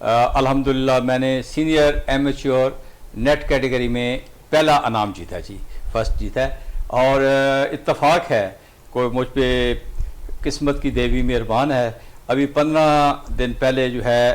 الحمدللہ میں نے سینئر ایمیچور نیٹ کیٹیگری میں پہلا انعام جیتا جی، فرسٹ جیتا ہے. اور اتفاق ہے کوئی مجھ پہ قسمت کی دیوی مہربان ہے، ابھی 15 دن پہلے جو ہے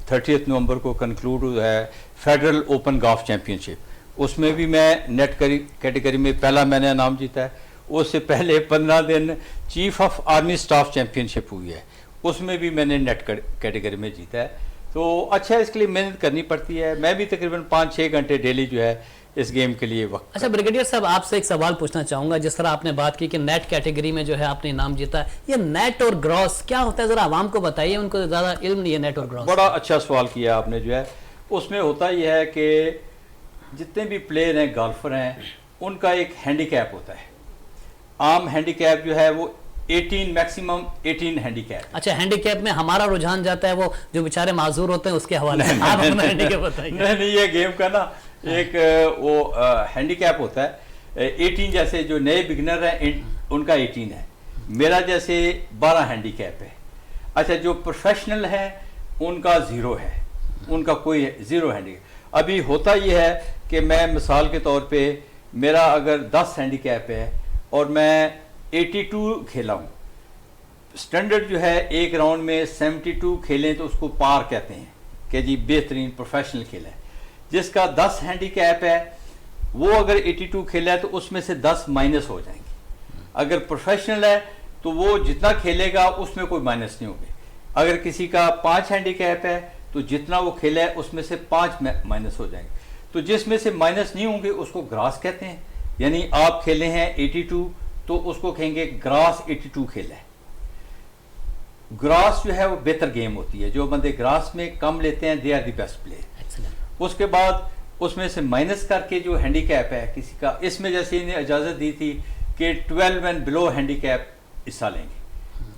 30 نومبر کو کنکلوڈ ہوا ہے فیڈرل اوپن گالف چیمپئن شپ، اس میں بھی میں نیٹ کیٹیگری میں پہلا میں نے انعام جیتا ہے. اس سے پہلے 15 دن chief of army staff championship ہوئی ہے، اس میں بھی میں نے نیٹ کیٹیگری میں جیتا ہے. تو اچھا اس کے لیے محنت کرنی پڑتی ہے. میں بھی تقریباً 5-6 گھنٹے ڈیلی جو ہے اس گیم کے لیے وقت. اچھا بریگیڈیئر صاحب، آپ سے ایک سوال پوچھنا چاہوں گا. جس طرح آپ نے بات کی کہ نیٹ کیٹیگری میں جو ہے آپ نے انعام جیتا ہے، یہ نیٹ اور گراس کیا ہوتا ہے؟ ذرا عوام کو بتائیے، ان کو زیادہ علم نہیں ہے نیٹ اور گراس. بڑا اچھا سوال کیا آپ نے. جو ہے اس میں ہوتا یہ ہے کہ جتنے بھی پلیئر ہیں گالفر ہیں ان کا ایک ہینڈی کیپ ہوتا ہے. عام ہینڈی کیپ جو ہے وہ 18 میکسیمم 18 ہینڈی کیپ. اچھا، ہینڈی کیپ میں ہمارا رجحان جاتا ہے وہ جو بیچارے معذور ہوتے ہیں اس کے حوالے سے. آپ اپنا ہینڈی کیپ بتائیے. نہیں، یہ گیم کا نا ایک وہ ہینڈی کیپ ہوتا ہے 18. جیسے جو نئے بگنر ہیں ان کا 18 ہے، میرا جیسے 12 ہینڈی کیپ ہے. اچھا، جو پروفیشنل ہیں ان کا 0 ہے، ان کا کوئی 0 ہینڈی کیپ. ابھی ہوتا یہ ہے کہ میں مثال کے طور پہ میرا اگر 10 ہینڈی کیپ ہے اور میں 82 کھیلا ہوں، سٹینڈرڈ جو ہے ایک راؤنڈ میں 72 کھیلیں تو اس کو پار کہتے ہیں کہ جی بہترین پروفیشنل کھیلا ہے. جس کا 10 ہینڈی کیپ ہے وہ اگر 82 کھیلا ہے تو اس میں سے 10 مائنس ہو جائیں گے. اگر پروفیشنل ہے تو وہ جتنا کھیلے گا اس میں کوئی مائنس نہیں ہوگی. اگر کسی کا 5 ہینڈی کیپ ہے تو جتنا وہ کھیلا ہے اس میں سے 5 مائنس ہو جائیں گے. تو جس میں سے مائنس نہیں ہوں گے اس کو گراس کہتے ہیں. یعنی آپ کھیلے ہیں 82 تو اس کو کہیں گے گراس 82 کھیلا ہے. گراس جو ہے وہ بہتر گیم ہوتی ہے. جو بندے گراس میں کم لیتے ہیں they are the best player. اس کے بعد اس میں سے مائنس کر کے جو ہینڈی کیپ ہے کسی کا، اس میں جیسے انہیں اجازت دی تھی کہ 12 اینڈ بلو ہینڈی کیپ حصہ لیں گے،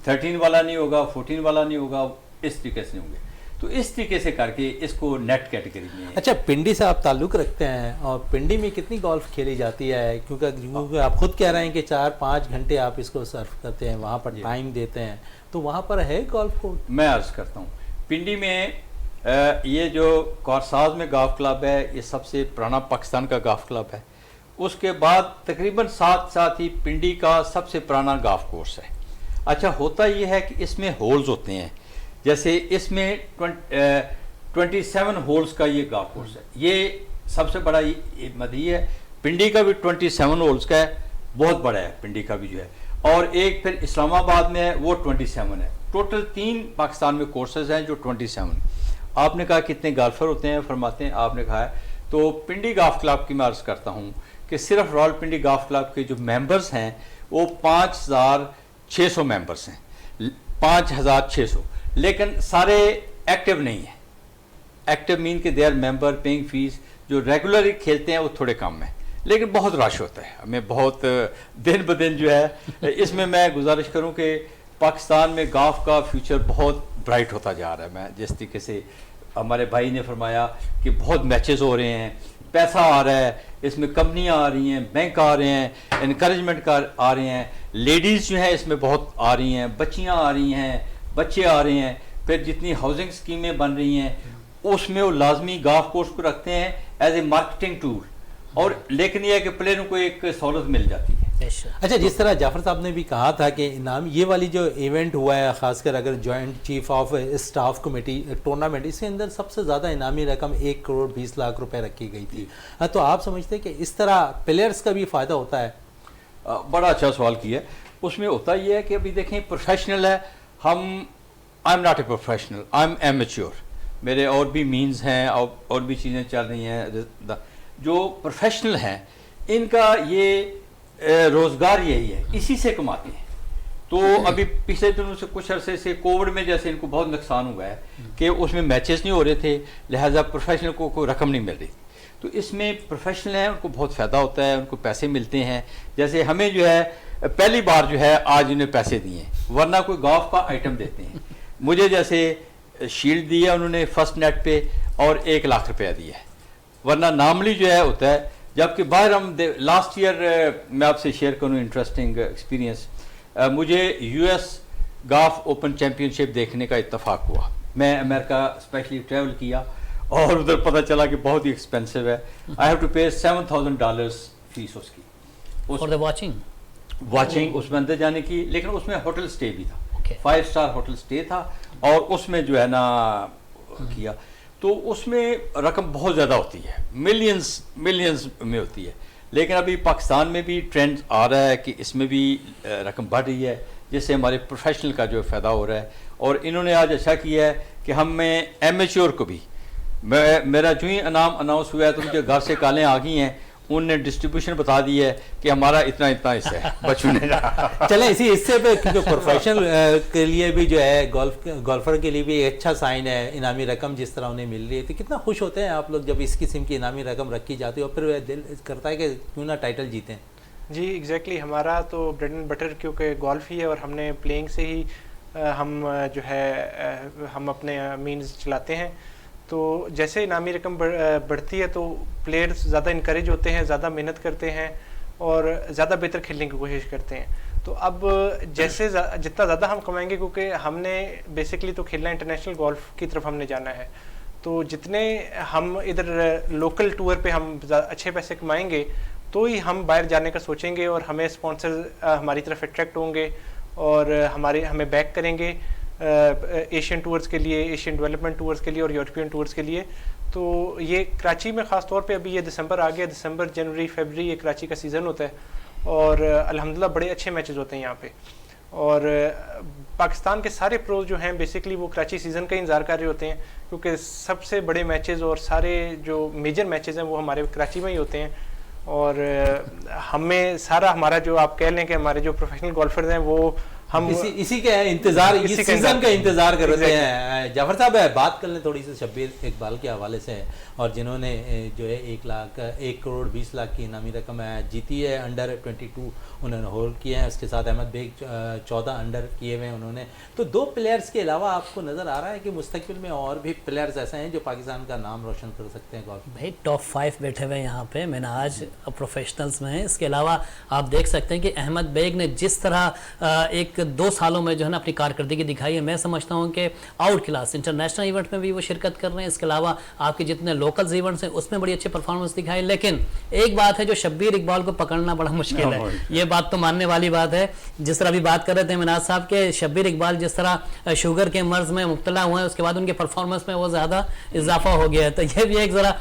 13 والا نہیں ہوگا، 14 والا نہیں ہوگا، اس طریقے سے نہیں ہوں گے. تو اس طریقے سے کر کے اس کو نیٹ کیٹیگری میں. اچھا، پنڈی سے آپ تعلق رکھتے ہیں اور پنڈی میں کتنی گولف کھیلی جاتی ہے؟ کیونکہ آپ خود کہہ رہے ہیں کہ 4-5 گھنٹے آپ اس کو صرف کرتے ہیں، وہاں پر ٹائم دیتے ہیں، تو وہاں پر ہے گولف کورٹ؟ میں عرض کرتا ہوں پنڈی میں یہ جو کارساز میں گالف کلب ہے یہ سب سے پرانا پاکستان کا گالف کلب ہے. اس کے بعد تقریباً ساتھ ہی پنڈی کا سب سے پرانا گالف کورس ہے. اچھا، ہوتا یہ ہے کہ اس میں ہولز ہوتے ہیں. جیسے اس میں 27 ہولز کا یہ گالف کورس ہے. یہ سب سے بڑا مدعی ہے. پنڈی کا بھی 27 ہولز کا ہے، بہت بڑا ہے پنڈی کا بھی جو ہے. اور ایک پھر اسلام آباد میں ہے وہ 27 ہے. ٹوٹل 3 پاکستان میں کورسز ہیں جو 27. آپ نے کہا کتنے گالفر ہوتے ہیں، فرماتے ہیں آپ نے کہا ہے. تو پنڈی گالف کلب کی میں عرض کرتا ہوں کہ صرف رائل پنڈی گالف کلب کے جو ممبرز ہیں وہ 5600 ممبرز ہیں، 5600. لیکن سارے ایکٹیو نہیں ہیں. ایکٹیو مین کہ they are member paying fees. جو ریگولرلی کھیلتے ہیں وہ تھوڑے کم ہیں، لیکن بہت رش ہوتا ہے. ہمیں بہت دن بدن جو ہے اس میں گزارش کروں کہ پاکستان میں گالف کا فیوچر بہت برائٹ ہوتا جا رہا ہے. میں جس طریقے سے ہمارے بھائی نے فرمایا کہ بہت میچز ہو رہے ہیں، پیسہ آ رہا ہے، اس میں کمپنیاں آ رہی ہیں، بینک آ رہے ہیں، انکریجمنٹ آ رہے ہیں، لیڈیز جو ہیں اس میں بہت آ رہی ہیں، بچیاں آ رہی ہیں، بچے آ رہے ہیں. پھر جتنی ہاؤسنگ اسکیمیں بن رہی ہیں اس میں وہ لازمی گالف کورس کو رکھتے ہیں ایز اے مارکیٹنگ ٹول. اور لیکن یہ ہے کہ پلیئروں کو ایک سہولت مل جاتی ہے. اچھا، جس طرح جعفر صاحب نے بھی کہا تھا کہ انعام یہ والی جو ایونٹ ہوا ہے، خاص کر اگر joint chief of staff committee tournament, اس کے اندر سب سے زیادہ انعامی رقم 1 کروڑ 20 لاکھ روپے رکھی گئی تھی. تو آپ سمجھتے ہیں کہ اس طرح پلیئرز کا بھی فائدہ ہوتا ہے؟ بڑا اچھا سوال کیا. اس میں ہوتا یہ ہے کہ ابھی دیکھیں پروفیشنل ہے، ہم I am not a professional, I am amateur. میرے اور بھی مینز ہیں اور بھی چیزیں چل رہی ہیں. جو پروفیشنل ہیں ان کا یہ روزگار یہی ہے، اسی سے کماتے ہیں. تو ابھی پچھلے دنوں سے کچھ عرصے سے کووڈ میں جیسے ان کو بہت نقصان ہوا ہے کہ اس میں میچز نہیں ہو رہے تھے، لہٰذا پروفیشنل کو کوئی رقم نہیں مل رہی. تو اس میں پروفیشنل ہیں ان کو بہت فائدہ ہوتا ہے، ان کو پیسے ملتے ہیں. جیسے ہمیں جو ہے پہلی بار جو ہے آج انہیں پیسے دیے ہیں، ورنہ کوئی گالف کا آئٹم دیتے ہیں. مجھے جیسے شیلڈ دی ہے انہوں نے فرسٹ نیٹ پہ اور 1 لاکھ روپیہ دیا ہے، ورنہ نارملی جو ہے ہوتا ہے. جبکہ باہر ہم لاسٹ ایئر میں آپ سے شیئر کروں انٹرسٹنگ ایکسپیرینس. مجھے US گالف اوپن چیمپئن شپ دیکھنے کا اتفاق ہوا میں امریکہ اسپیشلی ٹریول کیا اور ادھر پتہ چلا کہ بہت ہی ایکسپینسو ہے. I have to pay $7,000 fee اس کی فار دا واچنگ اس میں اندر جانے کی. لیکن اس میں ہوٹل اسٹے بھی تھا, Okay. 5 اسٹار ہوٹل اسٹے تھا, اور اس میں جو ہے نا کیا تو اس میں رقم بہت زیادہ ہوتی ہے, ملینز میں ہوتی ہے. لیکن ابھی پاکستان میں بھی ٹرینڈ آ رہا ہے کہ اس میں بھی رقم بڑھ رہی ہے, جس سے ہمارے پروفیشنل کا جو فائدہ ہو رہا ہے. اور انہوں نے آج اچھا کیا ہے کہ ہم میں ایمیچور کو بھی, میرا جو ہی انعام اناؤنس ہوا ہے تو مجھے گھر سے کالیں آ گئی ہیں, انہوں نے ڈسٹریبیوشن بتا دی ہے کہ ہمارا اتنا حصہ ہے بچوں نے. چلیں اسی حصے پہ, کیونکہ پروفیشنل کے لیے بھی جو ہے گولفر کے لیے بھی ایک اچھا سائن ہے انعامی رقم جس طرح انہیں مل رہی ہے. تو کتنا خوش ہوتے ہیں آپ لوگ جب اس قسم کی انعامی رقم رکھی جاتی ہے, اور پھر دل کرتا ہے کہ کیوں نہ ٹائٹل جیتیں. جی ایگزیکٹلی, ہمارا تو بریڈ اینڈ بٹر کیونکہ گولف ہی ہے, اور ہم نے پلینگ سے ہی ہم جو ہے ہم اپنے مینز چلاتے ہیں. تو جیسے انعامی رقم بڑھتی ہے تو پلیئرز زیادہ انکریج ہوتے ہیں, زیادہ محنت کرتے ہیں اور زیادہ بہتر کھیلنے کی کوشش کرتے ہیں. تو اب جیسے جتنا زیادہ ہم کمائیں گے, کیونکہ ہم نے بیسکلی تو کھیلنا انٹرنیشنل گولف کی طرف ہم نے جانا ہے, تو جتنے ہم ادھر لوکل ٹور پہ ہم اچھے پیسے کمائیں گے تو ہی ہم باہر جانے کا سوچیں گے, اور ہمیں اسپانسر ہماری طرف اٹریکٹ ہوں گے اور ہمیں بیک کریں گے ایشین ٹورز کے لیے, ایشین ڈیولپمنٹ ٹورز کے لیے اور یورپین ٹورز کے لیے. تو یہ کراچی میں خاص طور پہ ابھی یہ دسمبر آ گیا, دسمبر جنوری فیبرری یہ کراچی کا سیزن ہوتا ہے, اور الحمدللہ بڑے اچھے میچز ہوتے ہیں یہاں پہ. اور پاکستان کے سارے پروز جو ہیں بیسکلی وہ کراچی سیزن کا انتظار کر رہے ہوتے ہیں, کیونکہ سب سے بڑے میچز اور سارے جو میجر میچز ہیں وہ ہمارے کراچی میں ہی ہوتے ہیں. اور ہمیں سارا ہمارا جو آپ کہہ لیں کہ ہمارے جو پروفیشنل گولفرز ہیں وہ ہم اسی کے انتظار, اس سیزن کا انتظار کر رہے ہیں. جعفر صاحب بات کر لیں تھوڑی سی شبیر اقبال کے حوالے سے, اور جنہوں نے جو ہے 1,20,00,000 کی انعامی رقم جیتی ہے. انڈر 22 انہوں نے ہولڈ کیا ہے, اس کے ساتھ احمد بیگ 14 انڈر کیے ہوئے ہیں انہوں نے. تو 2 پلیئرز کے علاوہ آپ کو نظر آ رہا ہے کہ مستقبل میں اور بھی پلیئرز ایسے ہیں جو پاکستان کا نام روشن کر سکتے ہیں گولف؟ بھائی ٹاپ 5 بیٹھے ہوئے ہیں یہاں پہ, میں نے آج پروفیشنلز میں ہیں. اس کے علاوہ آپ دیکھ سکتے ہیں کہ احمد بیگ نے جس طرح 1-2 سالوں میں جو ہے نا اپنی کارکردگی دکھائی ہے, میں سمجھتا ہوں کہ آؤٹ کلاس انٹرنیشنل ایونٹ میں بھی وہ شرکت کر رہے ہیں. اس کے علاوہ آپ کے جتنے لوکلز ایونٹس ہیں اس میں بڑی اچھی پرفارمنس دکھائی. لیکن ایک بات ہے جو شبیر اقبال کو پکڑنا بڑا مشکل ہے, یہ بات تو ماننے والی بات ہے. جس طرح بھی بات کر رہے تھے مناز صاحب کے شبیر اقبال جس طرح شوگر کے مرض میں مبتلا ہوئے ہیں, اس کے بعد ان کے پرفارمنس میں وہ زیادہ اضافہ ہو گیا ہے. تو یہ بھی ایک ذرا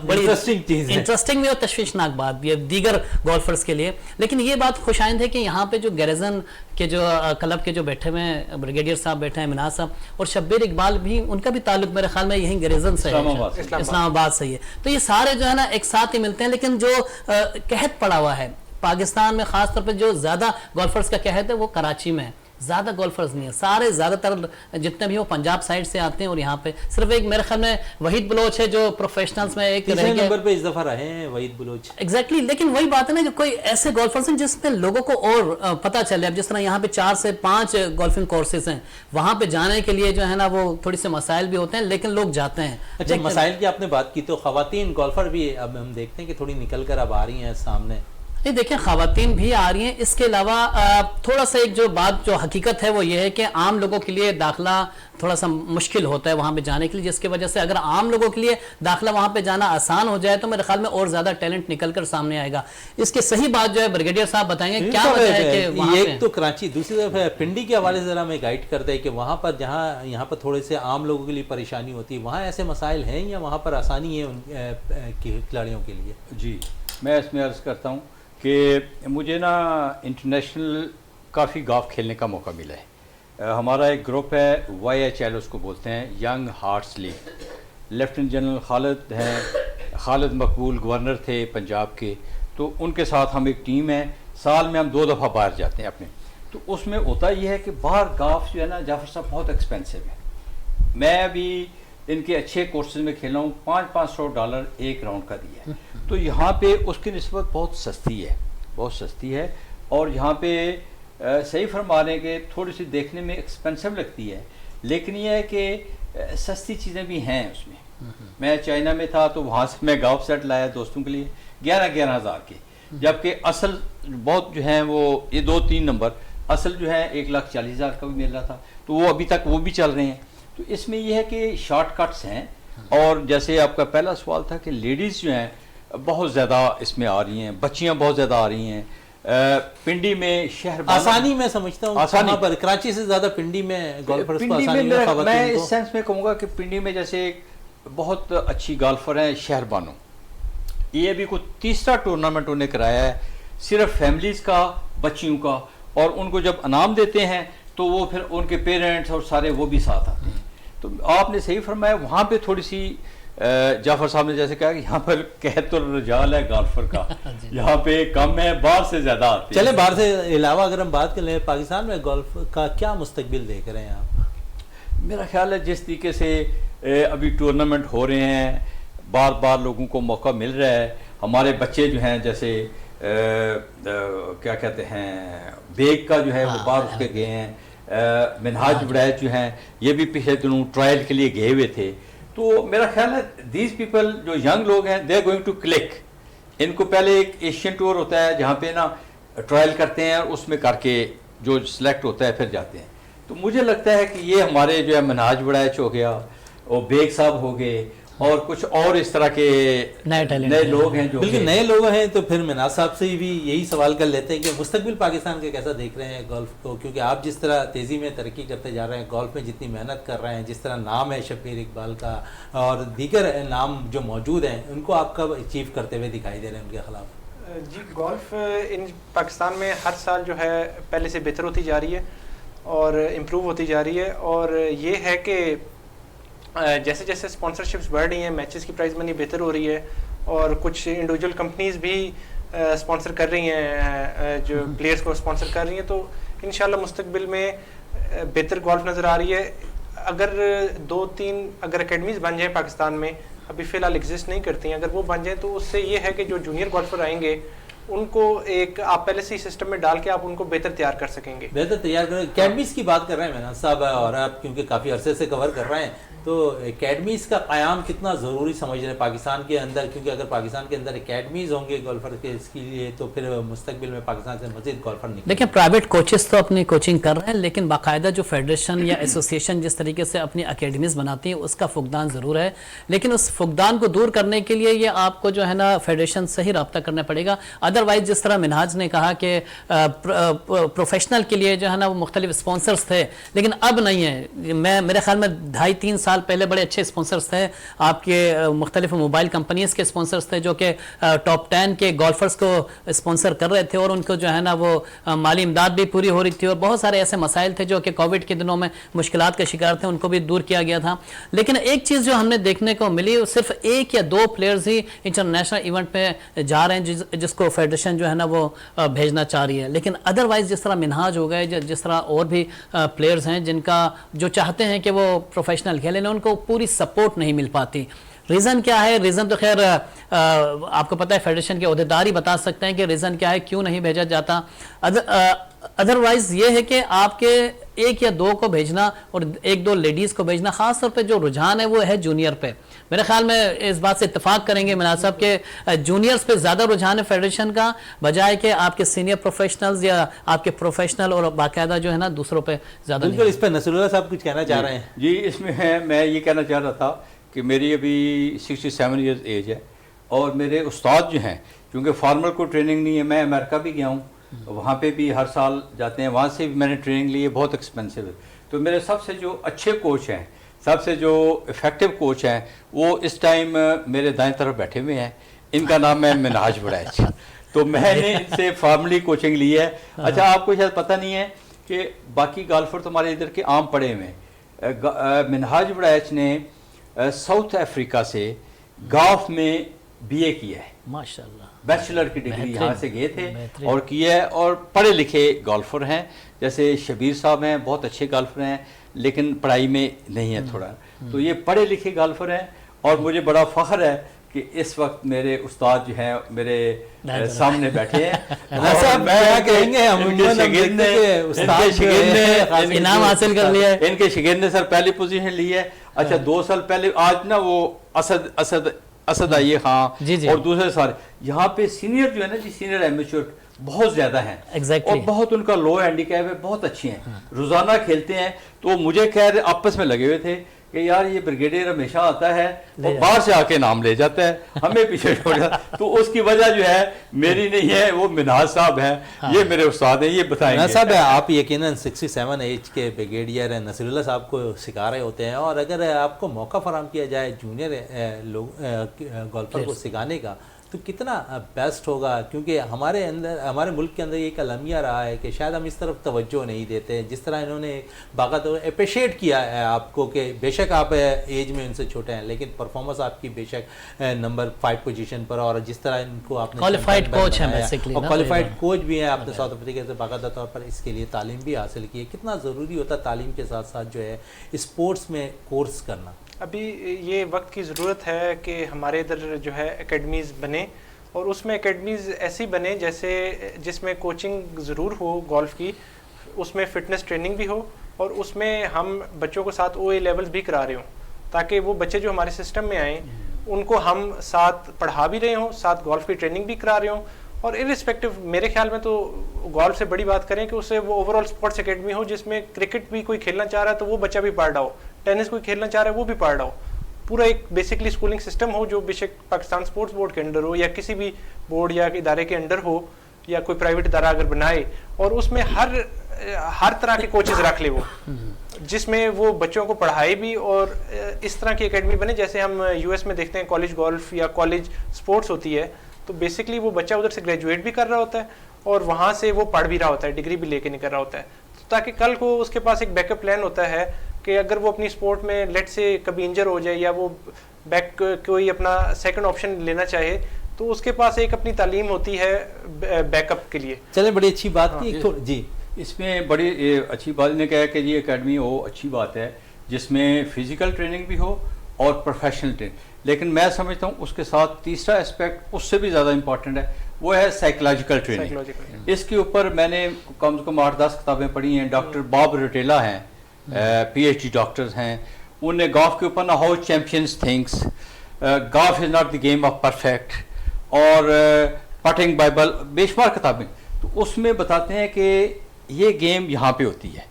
بڑی انٹرسٹنگ بھی اور تشویشناک بات بھی ہے دیگر گولفرز کے لیے. لیکن یہ بات خوش آئند ہے کہ یہاں پہ جو گیریزن کے جو کلب کے جو بیٹھے ہوئے ہیں, بریگیڈیئر صاحب بیٹھے ہیں, مناز صاحب, اور شبیر اقبال بھی, ان کا بھی تعلق میرے خیال میں یہیں گیریزن سے ہے, اسلام آباد سے ہی ہے. تو یہ سارے جو ہے نا ایک ساتھ ہی ملتے ہیں. لیکن جو قحط پڑا ہوا ہے پاکستان میں, خاص طور پہ جو زیادہ گولفرز کا قحط ہے وہ کراچی میں ہے. زیادہ گولفرز نہیں ہیں, سارے زیادہ تر جتنے بھی وہ پنجاب سائڈ سے آتے ہیں, اور یہاں پہ صرف ایک میرے خیال میں وحید بلوچ ہے جو پروفیشنلز میں ایک نمبر پہ اس دفعہ رہے ہیں, وحید بلوچ. ایگزیکٹلی. لیکن وہی بات ہے نا کہ کوئی ایسے گولفرز ہیں جس میں لوگوں کو اور پتہ چلے. اب جس طرح یہاں پہ 4 سے 5 گولفنگ کورسز ہیں, وہاں پہ جانے کے لیے جو ہے نا وہ تھوڑی سے مسائل بھی ہوتے ہیں, لیکن لوگ جاتے ہیں. اچھا, مسائل کی آپ نے بات کی, تو خواتین گولفر بھی اب ہم دیکھتے ہیں کہ تھوڑی نکل کر اب آ رہی ہیں سامنے. نہیں دیکھیں, خواتین بھی آ رہی ہیں. اس کے علاوہ تھوڑا سا ایک جو بات جو حقیقت ہے وہ یہ ہے کہ عام لوگوں کے لیے داخلہ تھوڑا سا مشکل ہوتا ہے وہاں پہ جانے کے لیے, جس کی وجہ سے اگر عام لوگوں کے لیے داخلہ وہاں پہ جانا آسان ہو جائے تو میرے خیال میں اور زیادہ ٹیلنٹ نکل کر سامنے آئے گا. اس کی صحیح بات جو ہے بریگیڈیئر صاحب بتائیں گے کیا وجہ ہے کہ وہاں ایک تو کراچی, دوسری طرف پنڈی کے حوالے سے ذرا میں گائیڈ کرتے ہیں کہ وہاں پر جہاں یہاں پر تھوڑے سے عام لوگوں کے لیے پریشانی ہوتی ہے, وہاں ایسے مسائل ہیں یا وہاں پر آسانی ہے کھلاڑیوں کے لیے؟ جی, میں اس میں عرض کرتا ہوں کہ مجھے نا انٹرنیشنل کافی گولف کھیلنے کا موقع ملا ہے. ہمارا ایک گروپ ہے YHL اس کو بولتے ہیں, young hearts league. Lieutenant general Khalid ہیں, خالد مقبول گورنر تھے پنجاب کے, تو ان کے ساتھ ہم ایک ٹیم ہے. سال میں ہم 2 دفعہ باہر جاتے ہیں اپنے. تو اس میں ہوتا یہ ہے کہ باہر گولف جو ہے نا جعفر صاحب بہت ایکسپینسو ہے. میں ابھی ان کے اچھے کورسز میں کھیلا ہوں, $500 ایک راؤنڈ کا دیا ہے. تو یہاں پہ اس کی نسبت بہت سستی ہے, بہت سستی ہے. اور یہاں پہ صحیح فرما رہے ہیں کہ تھوڑی سی دیکھنے میں ایکسپینسو لگتی ہے, لیکن یہ ہے کہ سستی چیزیں بھی ہیں اس میں. میں چائنا میں تھا تو وہاں سے میں گولف سیٹ لایا دوستوں کے لیے 11,000 کے, جبکہ اصل بہت جو ہیں وہ یہ 2-3 نمبر اصل جو ہے 1,40,000 کا بھی مل رہا تھا. تو وہ ابھی تک وہ بھی چل رہے ہیں. تو تو اس میں یہ ہے کہ شارٹ کٹس ہیں، اور جیسے آپ کا پہلا سوال تھا کہ لیڈیز جو ہیں بہت زیادہ اس میں آ رہی ہیں، بچیاں بہت زیادہ آ رہی ہیں، پنڈی میں شہر آسانی میں سمجھتا ہوں آسانی وہاں پر کراچی سے زیادہ پنڈی میں گولفرز کو پنڈی آسانی میں ہے میں خواتین اس کو. سینس میں کہوں گا کہ پنڈی میں جیسے بہت اچھی گالفر ہیں شہر بانو، یہ ابھی کوئی تیسرا ٹورنامنٹ انہیں کرایا ہے صرف فیملیز کا، بچیوں کا، اور ان کو جب انعام دیتے ہیں تو وہ پھر ان کے پیرنٹس اور سارے وہ بھی ساتھ آتے ہیں. تو آپ نے صحیح فرمایا، وہاں پہ تھوڑی سی جعفر صاحب نے جیسے کہا کہ یہاں پر قحط الرجال ہے گالفر کا، یہاں پہ کم ہے، باہر سے زیادہ آتے ہیں. چلے باہر سے علاوہ اگر ہم بات کر لیں پاکستان میں گولف کا کیا مستقبل دیکھ رہے ہیں آپ؟ میرا خیال ہے جس طریقے سے ابھی ٹورنامنٹ ہو رہے ہیں، بار بار لوگوں کو موقع مل رہا ہے، ہمارے بچے جو ہیں جیسے کیا کہتے ہیں بیگ کا جو ہے وہ باہر اٹھ کے گئے ہیں، منہاج وڑیچ جو ہیں یہ بھی پچھلے دنوں ٹرائل کے لیے گئے ہوئے تھے. تو میرا خیال ہے دیز پیپل جو ینگ لوگ ہیں they are going to click. ان کو پہلے ایک ایشین ٹور ہوتا ہے جہاں پہ نا ٹرائل کرتے ہیں، اس میں کر کے جو سلیکٹ ہوتا ہے پھر جاتے ہیں. تو مجھے لگتا ہے کہ یہ ہمارے جو ہے منہاج وڑیچ ہو گیا اور بیگ صاحب ہو گئے اور کچھ اور اس طرح کے نئے لوگ ہیں جو بالکل نئے لوگ ہیں. تو پھر مناز صاحب سے بھی یہی سوال کر لیتے ہیں کہ مستقبل پاکستان کے کیسا دیکھ رہے ہیں گولف کو، کیونکہ آپ جس طرح تیزی میں ترقی کرتے جا رہے ہیں، گولف میں جتنی محنت کر رہے ہیں، جس طرح نام ہے شبیر اقبال کا اور دیگر نام جو موجود ہیں، ان کو آپ کب اچیو کرتے ہوئے دکھائی دے رہے ہیں ان کے خلاف؟ جی گولف ان پاکستان میں ہر سال جو ہے پہلے سے بہتر ہوتی جا رہی ہے اور امپروو ہوتی جا رہی ہے. اور یہ ہے کہ جیسے جیسے اسپانسرشپس بڑھ رہی ہیں، میچز کی پرائز منی بہتر ہو رہی ہے، اور کچھ انڈیویجول کمپنیز بھی اسپانسر کر رہی ہیں، جو پلیئرس کو اسپانسر کر رہی ہیں. تو انشاءاللہ مستقبل میں بہتر گولف نظر آ رہی ہے. اگر 2-3 اگر اکیڈمیز بن جائیں پاکستان میں، ابھی فی الحال ایگزسٹ نہیں کرتی ہیں، اگر وہ بن جائیں تو اس سے یہ ہے کہ جو جونیئر گولفر آئیں گے ان کو ایک آپ پہلے سے سسٹم میں ڈال کے آپ ان کو بہتر تیار کر سکیں گے. بہتر تیار کریں. اکیڈمیز کی بات کر رہے ہیں مناز صاحب، اور آپ کیونکہ کافی عرصے سے کور کر رہے ہیں، تو اکیڈمیز کا قیام کتنا ضروری سمجھ رہے ہیں پاکستان کے اندر؟ کیونکہ اگر پاکستان کے اندر اکیڈمیز ہوں گے گولفر کے اس کے لیے تو پھر مستقبل میں پاکستان سے مزید گولفر نکلیں. دیکھیں پرائیویٹ کوچز تو اپنی کوچنگ کر رہے ہیں، لیکن باقاعدہ جو فیڈریشن یا ایسوسیشن جس طریقے سے اپنی اکیڈمیز بناتی ہیں اس کا فقدان ضرور ہے. لیکن اس فقدان کو دور کرنے کے لیے یہ آپ کو جو ہے نا فیڈریشن سے ہی رابطہ کرنا پڑے گا. ادروائز جس طرح منہاج نے کہا کہ پروفیشنل کے لیے جو ہے نا وہ مختلف اسپانسرز تھے، لیکن اب نہیں ہے. میرے خیال میں 2.5-3 سال پہلے بڑے اچھے اسپانسرز تھے آپ کے، مختلف موبائل کمپنیز کے اسپانسرز تھے جو کہ ٹاپ 10 کے گولفرز کو اسپانسر کر رہے تھے، اور ان کو جو ہے نا وہ مالی امداد بھی پوری ہو رہی تھی، اور بہت سارے ایسے مسائل تھے جو کہ کووڈ کے دنوں میں مشکلات کا شکار تھے، ان کو بھی دور کیا گیا تھا. لیکن ایک چیز جو ہم نے دیکھنے کو ملی، صرف 1 یا 2 پلیئرز ہی انٹرنیشنل ایونٹ پہ جا رہے ہیں جس کو فیڈریشن جو ہے نا وہ بھیجنا چاہ رہی ہے. لیکن ادروائز جس طرح منہاج ہو گئے، جس طرح اور بھی پلیئرز ہیں جن کا جو چاہتے ہیں کہ وہ پروفیشنل کھیلیں، ان کو پوری سپورٹ نہیں مل پاتی. ریزن کیا ہے؟ ریزن تو خیر آپ کو پتہ ہے فیڈریشن کے عہدیدار ہی بتا سکتے ہیں کہ ریزن کیا ہے، کیوں نہیں بھیجا جاتا. ادروائز یہ ہے کہ آپ کے 1 یا 2 کو بھیجنا اور 1-2 لیڈیز کو بھیجنا، خاص طور پہ جو رجحان ہے وہ ہے جونیئر پہ. میرے خیال میں اس بات سے اتفاق کریں گے مناز صاحب کہ جونیئرز پہ زیادہ رجحان ہے فیڈریشن کا، بجائے کہ آپ کے سینئر پروفیشنلز یا آپ کے پروفیشنل اور باقاعدہ جو ہے نا دوسروں پہ زیادہ. بالکل. اس پہ نصر اللہ صاحب کچھ کہنا چاہ رہے ہیں؟ جی اس میں یہ کہنا چاہ رہا تھا کہ میری ابھی 67 ایئرز ایج ہے، اور میرے استاد جو ہیں کیونکہ فارمر کو ٹریننگ نہیں ہے، میں امریکہ بھی گیا ہوں، وہاں پہ بھی ہر سال جاتے ہیں، وہاں سے بھی میں نے ٹریننگ لی ہے، بہت ایکسپینسو ہے. تو میرے سب سے جو اچھے کوچ ہیں، سب سے جو افیکٹو کوچ ہیں، وہ اس ٹائم میرے دائیں طرف بیٹھے ہوئے ہیں. ان کا نام ہے منہاج وڑیچ. تو میں نے ان سے فارملی کوچنگ لی ہے. اچھا آپ کو شاید پتہ نہیں ہے کہ باقی گالفر تمہارے ادھر کے عام پڑے ہوئے ہیں. منہاج وڑیچ نے ساؤتھ افریقہ سے گالف میں BA کیا ہے، ماشاءاللہ بیچلر کی ڈگری یہاں سے گئے تھے اور کیا ہے، اور پڑھے لکھے گالفر ہیں. جیسے شبیر صاحب ہیں، بہت اچھے گالفر ہیں لیکن پڑھائی میں نہیں ہے تھوڑا. تو یہ پڑھے لکھے گالفر ہیں، اور مجھے بڑا فخر ہے کہ اس وقت میرے استاد جو ہیں میرے سامنے بیٹھے ہیں. انعام حاصل کر لیا ہے. ان کے شاگرد نے سر پہلی پوزیشن لی ہے. اچھا 2 سال پہلے آج نا وہ اسد آئیے خان اور دوسرے سارے یہاں پہ سینئر جو ہے نا جی، سینئر ایمیچور بہت زیادہ ہیں Exactly. اور بہت ان کا لو ہینڈیکیپ ہے, بہت اچھے ہیں, روزانہ کھیلتے ہیں. تو مجھے خیر آپس میں لگے ہوئے تھے کہ یار یہ بریگیڈیئر ہمیشہ آتا ہے اور باہر سے آ کے نام لے جاتا ہے, ہمیں پیچھے چھوڑ جاتا ہے. تو اس کی وجہ جو ہے میری نہیں ہے, وہ منہاج صاحب ہیں, یہ میرے استاد ہیں, یہ بتائیں گے. صاحب آپ یقیناً 67 ایج کے بریگیڈیئر نصیر اللہ صاحب کو سکھا رہے ہوتے ہیں, اور اگر آپ کو موقع فراہم کیا جائے جونیئر گولفر کو سکھانے کا تو کتنا بیسٹ ہوگا, کیونکہ ہمارے ملک کے اندر ایک المیہ رہا ہے کہ شاید ہم اس طرف توجہ نہیں دیتے. جس طرح انہوں نے باقاعدہ اپریشیٹ کیا ہے آپ کو کہ بے شک آپ ایج میں ان سے چھوٹے ہیں لیکن پرفارمنس آپ کی بے شک نمبر 5 پوزیشن پر, اور جس طرح ان کو آپ نے کوالیفائڈ کوچ ہیں بیسیکلی, اور کوالیفائڈ کوچ بھی ہیں آپ نے ساؤتھ افریقہ سے باقاعدہ طور پر اس کے لیے تعلیم بھی حاصل کی ہے. کتنا ضروری ہوتا ہے تعلیم کے ساتھ ساتھ جو ہے اسپورٹس میں کورس کرنا؟ ابھی یہ وقت کی ضرورت ہے کہ ہمارے ادھر جو ہے اکیڈمیز بنے, اور اس میں اکیڈمیز ایسی بنے جس میں کوچنگ ضرور ہو گولف کی, اس میں فٹنس ٹریننگ بھی ہو, اور اس میں ہم بچوں کو ساتھ OA لیولز بھی کرا رہے ہوں, تاکہ وہ بچے جو ہمارے سسٹم میں آئیں ان کو ہم ساتھ پڑھا بھی رہے ہوں, ساتھ گولف کی ٹریننگ بھی کرا رہے ہوں. اور ارسپیکٹو میرے خیال میں تو گولف سے بڑی بات کریں کہ اسے وہ اوور آل اسپورٹس اکیڈمی ہو جس میں کرکٹ بھی کوئی کھیلنا چاہ رہا ہے تو وہ بچہ بھی پڑھ رہا ہو, ٹینس کوئی کھیلنا چاہ رہا ہے وہ بھی پڑھ رہا ہو, پورا ایک بیسکلی اسکولنگ سسٹم ہو جو بے شک پاکستان اسپورٹس بورڈ کے انڈر ہو یا کسی بھی بورڈ یا ادارے کے انڈر ہو, یا کوئی پرائیویٹ ادارہ اگر بنائے, اور اس میں ہر طرح کے کوچز رکھ لے وہ, جس میں وہ بچوں کو پڑھائے بھی, اور اس طرح کی اکیڈمی بنے جیسے ہم US میں دیکھتے ہیں کالج گولف یا کالج اسپورٹس ہوتی ہے. تو بیسکلی وہ بچہ ادھر سے گریجویٹ بھی کر رہا ہوتا ہے اور وہاں سے وہ پڑھ بھی رہا ہوتا ہے, ڈگری بھی لے کے نکل رہا ہوتا ہے, تاکہ کل کو اس کے پاس ایک بیک اپ پلان ہوتا ہے کہ اگر وہ اپنی اسپورٹ میں لیٹ سے کبھی انجر ہو جائے یا وہ کوئی اپنا سیکنڈ آپشن لینا چاہے تو اس کے پاس ایک اپنی تعلیم ہوتی ہے بیک اپ کے لیے. چلیں بڑی اچھی بات کی. جی اس میں بڑی اچھی بات نے کہا کہ یہ اکیڈمی ہو, اچھی بات ہے جس میں فزیکل ٹریننگ بھی ہو اور پروفیشنل ٹریننگ, لیکن میں سمجھتا ہوں اس کے ساتھ تیسرا اسپیکٹ اس سے بھی زیادہ امپورٹنٹ ہے, وہ ہے سائیکولوجیکل ٹریننگ. اس کے اوپر میں نے کم سے کم 8-10 کتابیں پڑھی ہیں. ڈاکٹر باب روٹیلا ہیں, PhD ڈاکٹرز ہیں, انہوں نے گولف کے اوپر نا how champions thinks, golf is not the game of perfect, اور پٹنگ بائبل, بے شمار کتابیں. تو اس میں بتاتے ہیں کہ یہ گیم یہاں پہ ہوتی ہے,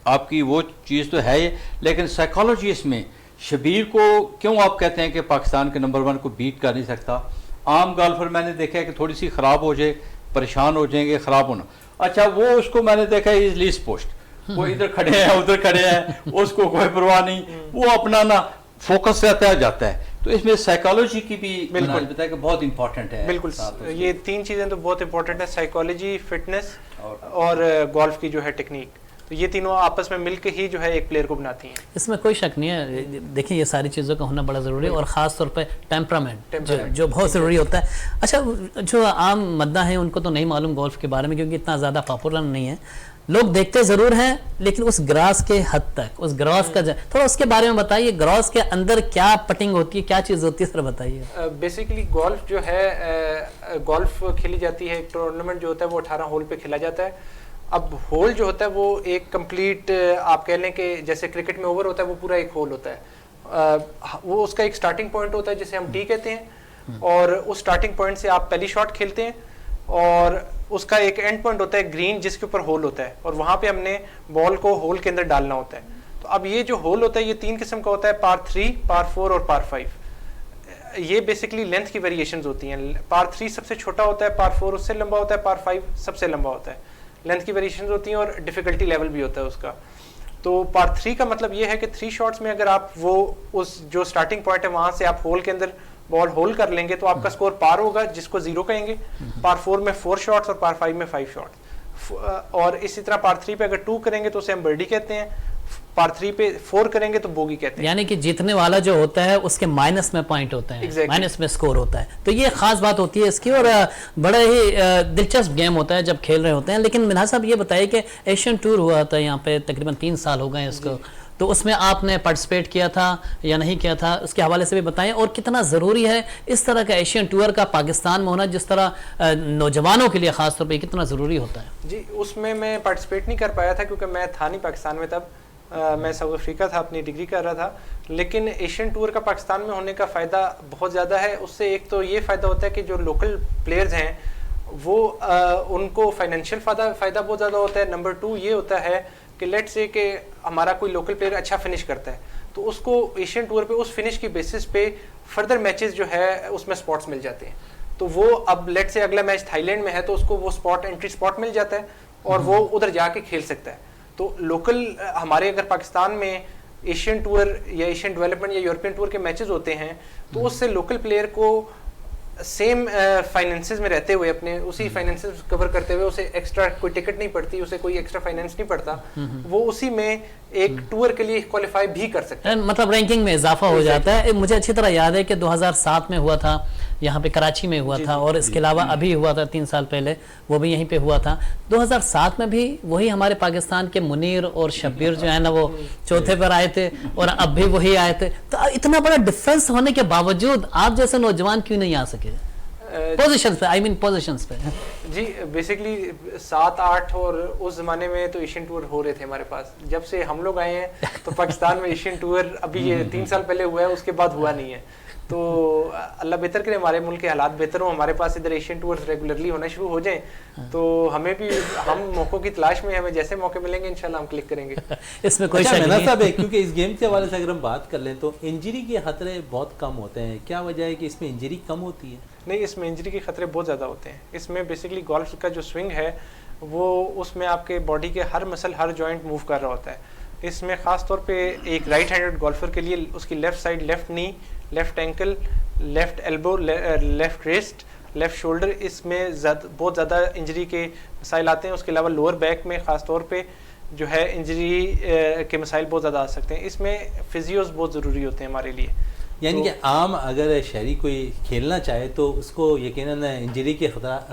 آپ کی وہ چیز تو ہے, لیکن سائیکالوجی اس میں شبیر کو کیوں آپ کہتے ہیں کہ پاکستان کے نمبر 1 کو بیٹ کر نہیں سکتا. عام گولفر میں نے دیکھا ہے کہ تھوڑی سی خراب ہو جائے پریشان ہو جائیں گے, خراب ہونا. اچھا وہ اس کو میں نے دیکھا ہے لیس پوسٹ, وہ ادھر کھڑے ہیں ادھر کھڑے ہیں, اس کو کوئی پرواہ نہیں, وہ اپنا نا فوکس رہتا ہے جاتا ہے. تو اس میں سائیکالوجی کی بھی بالکل بتایا کہ بہت امپورٹنٹ ہے. بالکل, یہ 3 چیزیں تو بہت امپورٹنٹ ہے, سائیکالوجی, فٹنس اور گولف کی جو ہے ٹیکنیک. تو یہ تینوں آپس میں مل کے ہی جو ہے ایک پلیئر کو بناتی ہیں. اس میں کوئی شک نہیں ہے. دیکھیں یہ ساری چیزوں کا ہونا بڑا ضروری ہے, اور خاص طور پہ ٹیمپرامنٹ جو بہت ضروری ہوتا ہے. اچھا جو عام مدہ ہیں ان کو تو نہیں معلوم گولف کے بارے میں کیونکہ اتنا زیادہ پاپولر نہیں ہے, لوگ دیکھتے ضرور ہیں لیکن اس گراس کے حد تک, اس گراس کا تھوڑا اس کے بارے میں بتائیے. گراس کے اندر کیا پٹنگ ہوتی ہے, کیا چیز ہوتی ہے, سر بتائیے. بیسیکلی گولف جو ہے, گولف کھیلی جاتی ہے, ایک ٹورنامنٹ جو ہوتا ہے وہ 18 ہول پہ کھیلا جاتا ہے. اب ہول جو ہوتا ہے وہ ایک کمپلیٹ آپ کہہ لیں کہ جیسے کرکٹ میں اوور ہوتا ہے وہ پورا ایک ہول ہوتا ہے. وہ اس کا ایک سٹارٹنگ پوائنٹ ہوتا ہے جسے ہم ٹی کہتے ہیں, اور اس سٹارٹنگ پوائنٹ سے آپ پہلی شاٹ کھیلتے ہیں, اور اس کا ایک اینڈ پوائنٹ ہوتا ہے گرین جس کے اوپر ہول ہوتا ہے, اور وہاں پہ ہم نے بال کو ہول کے اندر ڈالنا ہوتا ہے. تو اب یہ جو ہول ہوتا ہے یہ 3 قسم کا ہوتا ہے, پار 3, پار 4 اور پار 5. یہ بیسکلی لینتھ کی ویریشنز ہوتی ہیں. پار 3 سب سے چھوٹا ہوتا ہے, پار 4 اس سے لمبا ہوتا ہے, پار 5 سب سے لمبا ہوتا ہے. لینتھ کی ویریشنز ہوتی ہیں اور ڈیفیکلٹی لیول بھی ہوتا ہے اس کا. تو پار 3 کا مطلب یہ ہے کہ 3 شاٹس میں اگر آپ وہ اس جو سٹارٹنگ پوائنٹ ہے وہاں سے آپ ہول کے اندر بال ہول کر لیں گے تو آپ کا سکور پار ہوگا جس کو 0 کہیں گے. پار 4 میں 4 شاٹس اور پار 5 میں 5 شاٹس, اور اسی طرح پار 3 پہ اگر 2 کریں گے تو اسے ہم برڈی کہتے ہیں, پار 3 پہ 4 کریں گے تو بوگی کہتے ہیں. یعنی کہ جیتنے والا جو ہوتا ہے اس کے مائنس میں پوائنٹ ہوتا ہے, مائنس میں سکور ہوتا ہے. تو یہ خاص بات ہوتی ہے اس کی, اور بڑا ہی دلچسپ گیم ہوتا ہے جب کھیل رہے ہوتے ہیں. لیکن منہاج صاحب یہ بتائیے کہ ایشین ٹور ہوا تھا یہاں پہ تقریباً 3 سال ہو گئے ہیں اس کو, تو اس میں آپ نے پارٹیسپیٹ کیا تھا یا نہیں کیا تھا, اس کے حوالے سے بھی بتائیں. اور کتنا ضروری ہے اس طرح کا ایشین ٹور کا پاکستان میں ہونا, جس طرح نوجوانوں کے لیے خاص طور پہ کتنا ضروری ہوتا ہے. جی اس میں پارٹیسپیٹ نہیں کر پایا تھا کیونکہ میں تھا نہیں پاکستان میں تب, میں ساؤتھ افریقہ تھا, اپنی ڈگری کر رہا تھا. لیکن ایشین ٹور کا پاکستان میں ہونے کا فائدہ بہت زیادہ ہے. اس سے ایک تو یہ فائدہ ہوتا ہے کہ جو لوکل پلیئرز ہیں وہ ان کو فائنینشیل فائدہ بہت زیادہ ہوتا ہے. نمبر 2 یہ ہوتا ہے کہ لیٹ سے کہ ہمارا کوئی لوکل پلیئر اچھا فنش کرتا ہے تو اس کو ایشین ٹور پہ اس فنش کی بیسس پہ فردر میچز جو ہے اس میں اسپاٹس مل جاتے ہیں. تو وہ اب لیٹ سے اگلا میچ تھائی لینڈ میں ہے تو اس کو وہ اسپاٹ انٹری اسپاٹ مل جاتا ہے اور وہ ادھر جا کے کھیل سکتا ہے. تو لوکل ہمارے اگر پاکستان میں ایشین ٹور یا ایشین ڈیولپمنٹ یا یورپین ٹور کے میچز ہوتے ہیں تو اس سے لوکل پلیئر کو سیم فائنینسز میں رہتے ہوئے اپنے اسی فائنینسز کور کرتے ہوئے اسے ایکسٹرا کوئی ٹکٹ نہیں پڑتی, اسے کوئی ایکسٹرا فائنینس نہیں پڑتا, وہ اسی میں ایک ٹور کے لیے کوالیفائی بھی کر سکتا ہے. مطلب رینکنگ میں اضافہ ہو جاتا ہے. مجھے اچھی طرح یاد ہے کہ 2007 میں ہوا تھا, یہاں پہ کراچی میں ہوا تھا, اور اس کے علاوہ ابھی ہوا تھا 3 سال پہلے, وہ بھی یہیں پہ ہوا تھا. 2007 میں بھی وہی ہمارے پاکستان کے منیر اور شبیر جو ہے نا وہ چوتھے پر آئے تھے, اور اب بھی وہی آئے تھے. تو اتنا بڑا ڈفرینس ہونے کے باوجود آپ جیسے نوجوان کیوں نہیں آ سکے پوزیشنز پہ, آئی مین پوزیشنز پہ؟ جی بیسکلی 7-8 اور اس زمانے میں تو ایشین ٹور ہو رہے تھے ہمارے پاس. جب سے ہم لوگ آئے ہیں تو پاکستان میں ایشین ٹور ابھی یہ 3 سال پہلے ہوا ہے, اس کے بعد ہوا نہیں ہے. تو اللہ بہتر کرے ہمارے ملک کے حالات بہتر ہوں, ہمارے پاس ادھر ایشین ٹورز ریگولرلی ہونا شروع ہو جائیں تو ہمیں بھی, ہم موقعوں کی تلاش میں, ہمیں جیسے موقع ملیں گے انشاءاللہ ہم کلک کریں گے. اس میں کوئی شک نہیں نہیں ہے. کیونکہ اس گیم کے حوالے سے اگر ہم بات کر لیں تو انجری کے خطرے بہت کم ہوتے ہیں. کیا وجہ ہے کہ اس میں انجری کم ہوتی ہے؟ نہیں, اس میں انجری کے خطرے بہت زیادہ ہوتے ہیں. اس میں بیسکلی گولف کا جو سوئنگ ہے وہ اس میں آپ کے باڈی کے ہر مسل ہر جوائنٹ موو کر رہا ہوتا ہے. اس میں خاص طور پہ ایک رائٹ ہینڈڈ گولفر کے لیے اس کی left side, left knee, left ankle, left elbow, left wrist, left shoulder, اس میں بہت زیادہ انجری کے مسائل آتے ہیں. اس کے علاوہ لوور بیک میں خاص طور پہ جو ہے انجری کے مسائل بہت زیادہ آ سکتے ہیں. اس میں فزیوز بہت ضروری ہوتے ہیں ہمارے لیے. یعنی کہ عام اگر شہری کوئی کھیلنا چاہے تو اس کو یقیناً انجری کے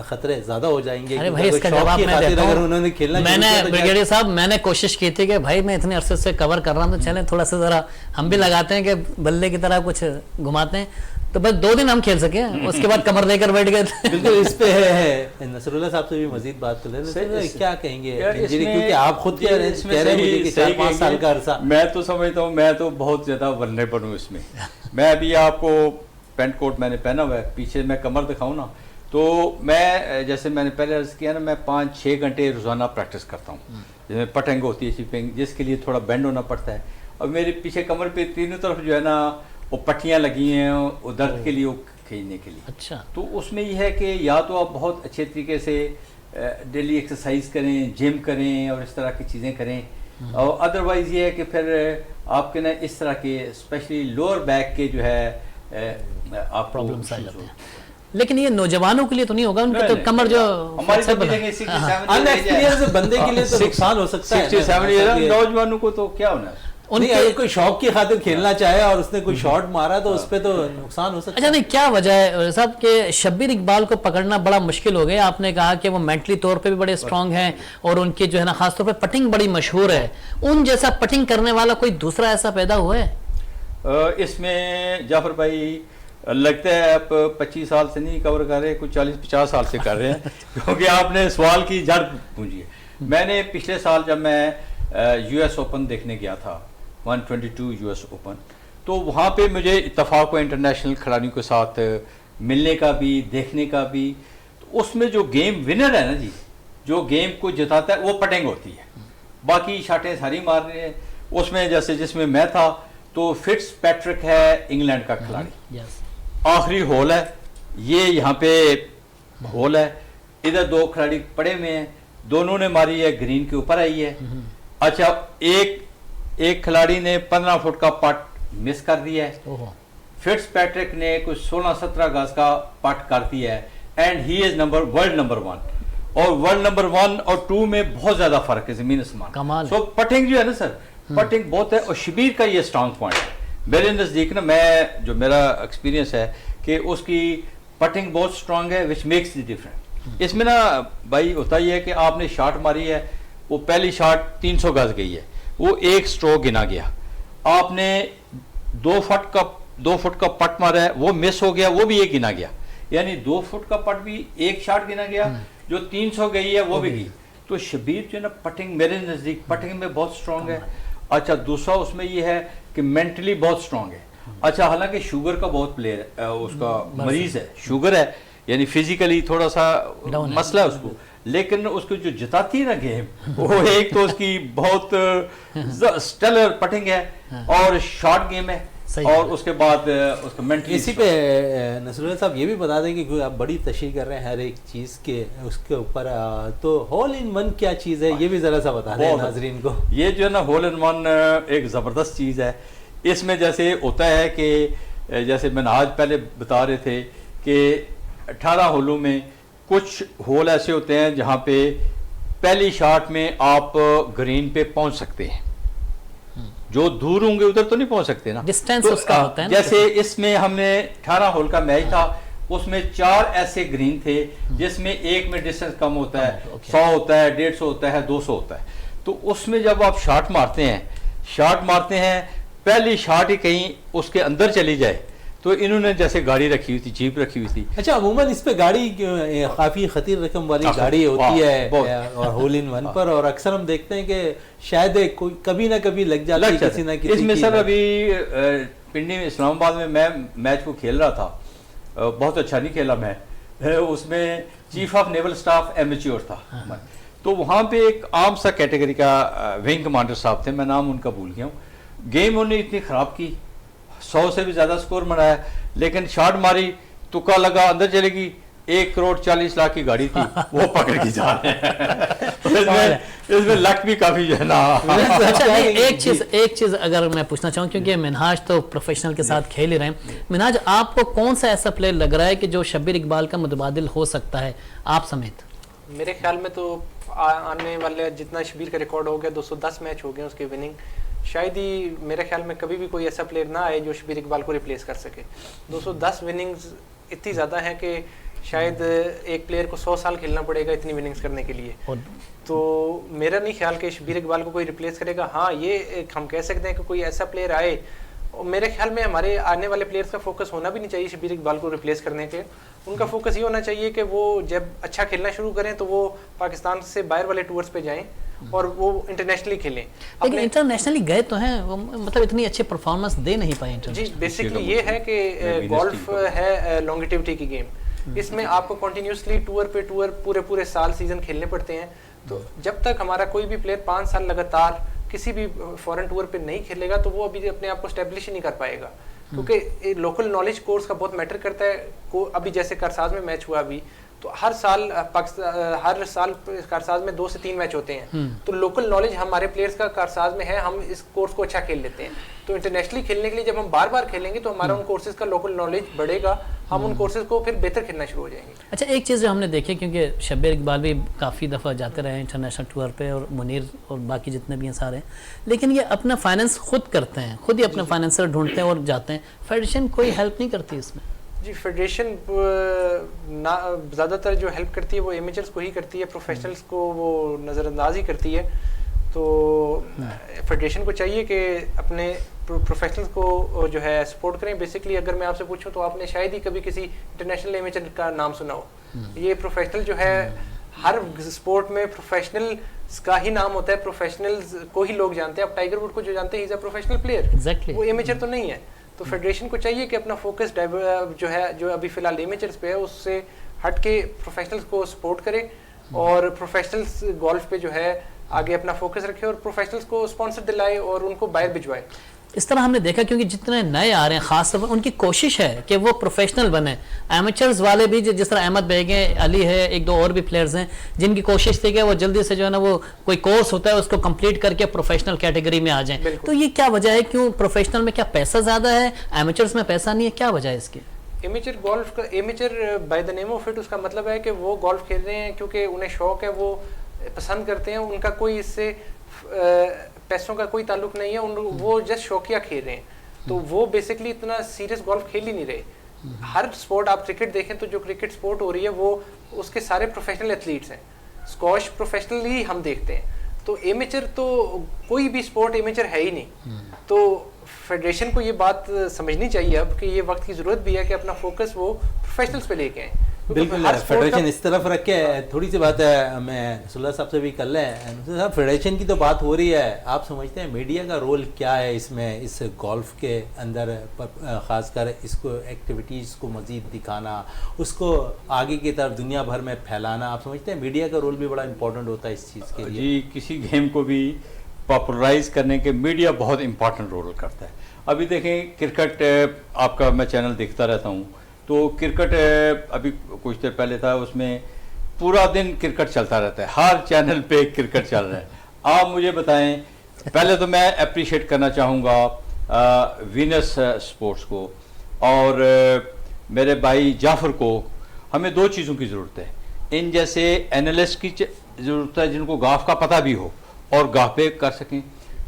خطرے زیادہ ہو جائیں گے. ارے بھائی اس کا جواب میں دیتا ہوں. انہوں نے کھیلنا, میں نے بریگیڈیئر صاحب میں نے کوشش کی تھی کہ بھائی میں اتنے عرصے سے کور کر رہا ہوں تو چلیں تھوڑا سا ذرا ہم بھی لگاتے ہیں کہ بلے کی طرح کچھ گھماتے ہیں, تو بس 2 دن ہم کھیل سکے, اس کے بعد کمر لے کر بیٹھ گئے. بالکل اس پہ ہے نصر اللہ صاحب سے بھی مزید بات کر لیں. کیا کہیں گے انجری, کیونکہ آپ خود کہہ رہے ہیں کہ 4-5 سال کا عرصہ. میں تو سمجھتا ہوں میں تو بہت زیادہ ولنریبل ہوں اس میں. میں ابھی آپ کو پینٹ کوٹ میں نے پہنا ہوا ہے, پیچھے میں کمر دکھاؤں نا تو میں جیسے میں نے پہلے عرض کیا نا, میں 5-6 گھنٹے روزانہ پریکٹس کرتا ہوں. جس میں پٹنگ ہوتی ہے, شپنگ, جس کے لیے تھوڑا بینڈ ہونا پڑتا ہے. اور میرے پیچھے کمر پہ تینوں طرف جو ہے نا وہ پٹیاں لگی ہیں وہ درد کے لیے, وہ کھینچنے کے لیے. اچھا, تو اس میں یہ ہے کہ یا تو آپ بہت اچھے طریقے سے ڈیلی ایکسرسائز کریں, جم کریں اور اس طرح کی چیزیں کریں, اور ادروائز یہ ہے کہ پھر آپ کے نا اس طرح کے اسپیشلی لوور بیک کے جو ہے آپ پرابلمس آ جاتے ہیں. لیکن یہ نوجوانوں کے لیے تو نہیں ہوگا, ان کی تو کمر جو بندے کے لیے تو نقصان ہو سکتا ہے. 67 نوجوانوں کو تو کیا ہونا ہے, اگر کوئی شوق کی خاطر کھیلنا چاہے اور اس نے کوئی شاٹ مارا تو اس پہ تو نقصان ہو سکتا ہے. اچھا نہیں, کیا وجہ ہے صاحب کہ شبیر اقبال کو پکڑنا بڑا مشکل ہو گیا؟ آپ نے کہا کہ وہ مینٹلی طور پہ بھی بڑے اسٹرانگ ہیں اور ان کی جو ہے نا خاص طور پہ پٹنگ بڑی مشہور ہے. ان جیسا پٹنگ کرنے والا کوئی دوسرا ایسا پیدا ہوا ہے؟ اس میں جعفر بھائی لگتا ہے آپ 25 سال سے نہیں کور کر رہے, کچھ 40-50 سال سے کر رہے ہیں, کیونکہ آپ نے سوال کی جڑ پوچھی ہے. میں نے پچھلے سال جب میں یو ایس اوپن دیکھنے گیا تھا 122 یو ایس اوپن, تو وہاں پہ مجھے اتفاق ہوا انٹرنیشنل کھلاڑیوں کے ساتھ ملنے کا بھی, دیکھنے کا بھی. تو اس میں جو گیم ونر ہے نا جی, جو گیم کو جتاتا ہے وہ پٹنگ ہوتی ہے, باقی شاٹیں ساری مار رہے ہیں. اس میں جیسے جس میں میں تھا تو فٹس پیٹرک ہے انگلینڈ کا کھلاڑی, آخری ہول ہے یہ, یہاں پہ ہول ہے, ادھر 2 کھلاڑی پڑے ہوئے ہیں, دونوں نے ماری ہے, گرین کے اوپر آئی ہے. اچھا ایک کھلاڑی نے 15 فٹ کا پٹ مس کر دیا ہے, فٹس پیٹرک نے کچھ 16-17 گز کا پٹ کر دیا ہے, and he is world number 1. اور ورلڈ نمبر 1 اور 2 میں بہت زیادہ فرق ہے, زمین آسمان. سو پٹنگ جو ہے نا سر, پٹنگ بہت ہے. اور شبیر کا یہ اسٹرانگ پوائنٹ ہے میرے نزدیک نا, میں جو میرا ایکسپیرینس ہے کہ اس کی پٹنگ بہت اسٹرانگ ہے, وچ میکس دی ڈفرنٹ. اس میں نا بھائی ہوتا یہ ہے کہ آپ نے شاٹ ماری ہے, وہ پہلی شاٹ 300 گز گئی ہے, وہ 1 سٹروک گنا گیا. آپ نے 2 فٹ کا پٹ مارا ہے, وہ مس ہو گیا, وہ بھی 1 گنا گیا. یعنی 2 فٹ کا پٹ بھی 1 شاٹ گنا گیا, جو 300 گئی ہے وہ بھی گئی. تو شبیر جو ہے نا پٹنگ میرے نزدیک پٹنگ میں بہت اسٹرانگ ہے. اچھا دوسرا اس میں یہ ہے کہ مینٹلی بہت اسٹرانگ ہے. اچھا حالانکہ شوگر کا بہت پلیئر اس کا مریض ہے, شوگر ہے, یعنی فزیکلی تھوڑا سا Down ہے. مسئلہ ہے اس کو, لیکن اس کو جو جتاتی ہے نا گیم, وہ ایک تو اس کی بہت اسٹیلر پٹنگ ہے اور شارٹ گیم ہے, اور اس کے بعد اس کا مینٹلی. اسی پہ نصر اللہ صاحب یہ بھی بتا دیں کہ آپ بڑی تشریح کر رہے ہیں ہر ایک چیز کے اس کے اوپر, تو ہول ان ون کیا چیز ہے یہ بھی ذرا سا بتا دیں ناظرین کو. یہ جو ہے نا ہول ان ون ایک زبردست چیز ہے. اس میں جیسے ہوتا ہے کہ جیسے میں نے آج پہلے بتا رہے تھے کہ 18 ہولوں میں کچھ ہول ایسے ہوتے ہیں جہاں پہ پہلی شاٹ میں آپ گرین پہ پہنچ سکتے ہیں, جو دور ہوں گے ادھر تو نہیں پہنچ سکتے نا, ڈسٹینس اس کا ہوتا ہے نا. جیسے اس میں ہم نے 18 ہول کا میچ تھا, اس میں 4 ایسے گرین تھے جس میں ایک میں ڈسٹینس کم ہوتا ہے, 100 ہوتا ہے, 150 ہوتا ہے, 200 ہوتا ہے. تو اس میں جب آپ شاٹ مارتے ہیں پہلی شاٹ ہی کہیں اس کے اندر چلی جائے, تو انہوں نے جیسے گاڑی رکھی ہوئی تھی, جیپ رکھی ہوئی تھی. اچھا عموماً اس پہ گاڑی کافی خطیر رقم والی گاڑی ہوتی ہے اور ہول ان ون پر, اور اکثر ہم دیکھتے ہیں کہ شاید کبھی نہ کبھی لگ جاتی ہے کسی نہ کسی. اس میں سر ابھی پنڈی میں اسلام آباد میں میچ کو کھیل رہا تھا, بہت اچھا نہیں کھیلا میں, اس میں چیف آف نیول سٹاف ایمیچیور تھا. تو وہاں پہ ایک عام سا کیٹیگری کا ونگ کمانڈر صاحب تھے, میں نام ان کا بھول گیا ہوں. گیم انہوں نے اتنی خراب کی, 100 سے بھی زیادہ سکور بنایا, لیکن شاٹ ماری, تکا لگا, اندر چلے گی, 1 کروڑ 40 لاکھ کی گاڑی تھی, وہ پکڑ کے جا رہے ہیں. اس میں لک بھی کافی جو ہے نا. اچھا ایک چیز اگر میں پوچھنا چاہوں, کیونکہ منہاج تو پروفیشنل کے ساتھ کھیل ہی رہے ہیں, منہاج آپ کو کون سا ایسا پلیئر لگ رہا ہے کہ جو شبیر اقبال کا متبادل ہو سکتا ہے آپ سمیت؟ میرے خیال میں تو آنے والے جتنا شبیر کا ریکارڈ ہو گیا 210 میچ ہو گئے اس کے وننگ, شاید ہی میرے خیال میں کبھی بھی کوئی ایسا پلیئر نہ آئے جو شبیر اقبال کو ریپلیس کر سکے. 210 وننگز اتنی زیادہ ہیں کہ شاید ایک پلیئر کو 100 سال کھیلنا پڑے گا اتنی وننگز کرنے کے لیے. تو میرا نہیں خیال کہ شبیر اقبال کو کوئی ریپلیس کرے گا. ہاں یہ ہم کہہ سکتے ہیں کہ کوئی ایسا پلیئر آئے, میرے خیال میں ہمارے آنے والے پلیئرز کا فوکس ہونا بھی نہیں چاہیے شبیر اقبال کو ریپلیس کرنے کے. ان کا فوکس یہ ہونا چاہیے کہ وہ جب اچھا کھیلنا شروع کریں تو وہ پاکستان سے باہر والے ٹورز پہ جائیں اور وہ انٹرنیشنلی کھیلیں. لیکن انٹرنیشنلی گئے تو ہیں, مطلب اتنی اچھے پرفارمنس دے نہیں پائے. جی بیسکلی یہ ہے کہ گولف ہے لانگیٹیوٹی کی گیم, اس میں آپ کو کنٹینیوسلی ٹور پہ ٹور پورے سال سیزن کھیلنے پڑتے ہیں. تو جب تک ہمارا کوئی بھی پلیئر 5 سال لگاتار کسی بھی فورن ٹور پہ نہیں کھیلے گا تو وہ ابھی اپنے آپ کو اسٹیبلش ہی نہیں کر پائے گا, کیونکہ لوکل نالج کورس کا بہت میٹر کرتا ہے. ابھی جیسے کرساز میں میچ ہوا ابھی, تو ہر سال کارساز میں 2 سے 3 میچ ہوتے ہیں, تو لوکل نالج ہمارے پلیئرز کا کارساز میں ہے, ہم اس کورس کو اچھا کھیل لیتے ہیں. تو انٹرنیشنلی کھیلنے کے لیے جب ہم بار بار کھیلیں گے تو ہمارا ان کورسز کا لوکل نالج بڑھے گا, ہم ان کورسز کو پھر بہتر کھیلنا شروع ہو جائیں گے. اچھا ایک چیز جو ہم نے دیکھی, کیونکہ شبیر اقبال بھی کافی دفعہ جاتے رہے ہیں انٹرنیشنل ٹور پہ, اور منیر اور باقی جتنے بھی ہیں سارے, لیکن یہ اپنا فائننس خود کرتے ہیں, خود ہی اپنا فائنینسر ڈھونڈتے ہیں اور جاتے ہیں. فیڈریشن کوئی ہیلپ نہیں کرتی اس میں؟ جی فیڈریشن زیادہ تر جو ہیلپ کرتی ہے وہ ایمیچرز کو ہی کرتی ہے, پروفیشنلز کو وہ نظر انداز ہی کرتی ہے. تو فیڈریشن کو چاہیے کہ اپنے پروفیشنلز کو جو ہے سپورٹ کریں. بیسکلی اگر میں آپ سے پوچھوں تو آپ نے شاید ہی کبھی کسی انٹرنیشنل ایمیچر کا نام سنا ہو. یہ پروفیشنل جو ہے ہر سپورٹ میں پروفیشنلز کا ہی نام ہوتا ہے, پروفیشنلز کو ہی لوگ جانتے ہیں. اب ٹائیگر ووڈ کو جو جانتے ہیں ہی از اے پروفیشنل پلیئر, وہ ایمیچر تو نہیں ہے. تو فیڈریشن کو چاہیے کہ اپنا فوکس جو ہے جو ابھی فی الحال ایمیچرز پہ ہے اس سے ہٹ کے پروفیشنلز کو سپورٹ کرے, اور پروفیشنلز گولف پہ جو ہے آگے اپنا فوکس رکھے, اور پروفیشنلز کو اسپانسر دلائے اور ان کو باہر بھجوائے. اس طرح ہم نے دیکھا, کیونکہ جتنے نئے آ رہے ہیں خاص طور پر ان کی کوشش ہے کہ وہ پروفیشنل بنیں. ایمیچرز والے بھی جس طرح احمد بیگ ہیں, علی ہے, 1-2 اور بھی پلیئرز ہیں جن کی کوشش تھی کہ وہ جلدی سے جو ہے نا وہ کوئی کورس ہوتا ہے اس کو کمپلیٹ کر کے پروفیشنل کیٹیگری میں آ جائیں. تو یہ کیا وجہ ہے, کیوں پروفیشنل میں کیا پیسہ زیادہ ہے, ایمیچرز میں پیسہ نہیں ہے, کیا وجہ ہے اس کی؟ ایمیچر گولف کا, amateur by the name of it, اس کا مطلب ہے کہ وہ گولف کھیل رہے ہیں کیونکہ انہیں شوق ہے, وہ پسند کرتے ہیں, ان کا کوئی اس سے پیسوں کا کوئی تعلق نہیں ہے, وہ جسٹ شوقیہ کھیل رہے ہیں. تو وہ بیسکلی اتنا سیریس گولف کھیل ہی نہیں رہے. ہر سپورٹ آپ کرکٹ دیکھیں تو جو کرکٹ سپورٹ ہو رہی ہے وہ اس کے سارے پروفیشنل ایتھلیٹس ہیں. اسکواش پروفیشنل ہی ہم دیکھتے ہیں, تو ایمیچر تو کوئی بھی سپورٹ ایمیچر ہے ہی نہیں. تو فیڈریشن کو یہ بات سمجھنی چاہیے اب کہ یہ وقت کی ضرورت بھی ہے کہ اپنا فوکس وہ پروفیشنلز پہ لے کے آئیں. بالکل فیڈریشن اس طرف رکھ کے تھوڑی سی بات ہے میں نصر اللہ صاحب سے بھی کر لیں. نصر صاحب فیڈریشن کی تو بات ہو رہی ہے, آپ سمجھتے ہیں میڈیا کا رول کیا ہے اس میں, اس گولف کے اندر خاص کر اس کو ایکٹیویٹیز کو مزید دکھانا, اس کو آگے کی طرف دنیا بھر میں پھیلانا, آپ سمجھتے ہیں میڈیا کا رول بھی بڑا امپورٹنٹ ہوتا ہے اس چیز کے لیے؟ جی, کسی گیم کو بھی پاپولرائز کرنے کے میڈیا بہت امپورٹنٹ رول کرتا ہے. ابھی دیکھیں کرکٹ آپ کا میں چینل دیکھتا رہتا ہوں, تو کرکٹ ابھی کچھ دیر پہلے تھا, اس میں پورا دن کرکٹ چلتا رہتا ہے, ہر چینل پہ کرکٹ چل رہا ہے. آپ مجھے بتائیں, پہلے تو میں اپریشیٹ کرنا چاہوں گا وینس سپورٹس کو اور میرے بھائی جعفر کو. ہمیں دو چیزوں کی ضرورت ہے, ان جیسے اینالسٹ کی ضرورت ہے جن کو گاف کا پتہ بھی ہو اور گاف پہ کر سکیں.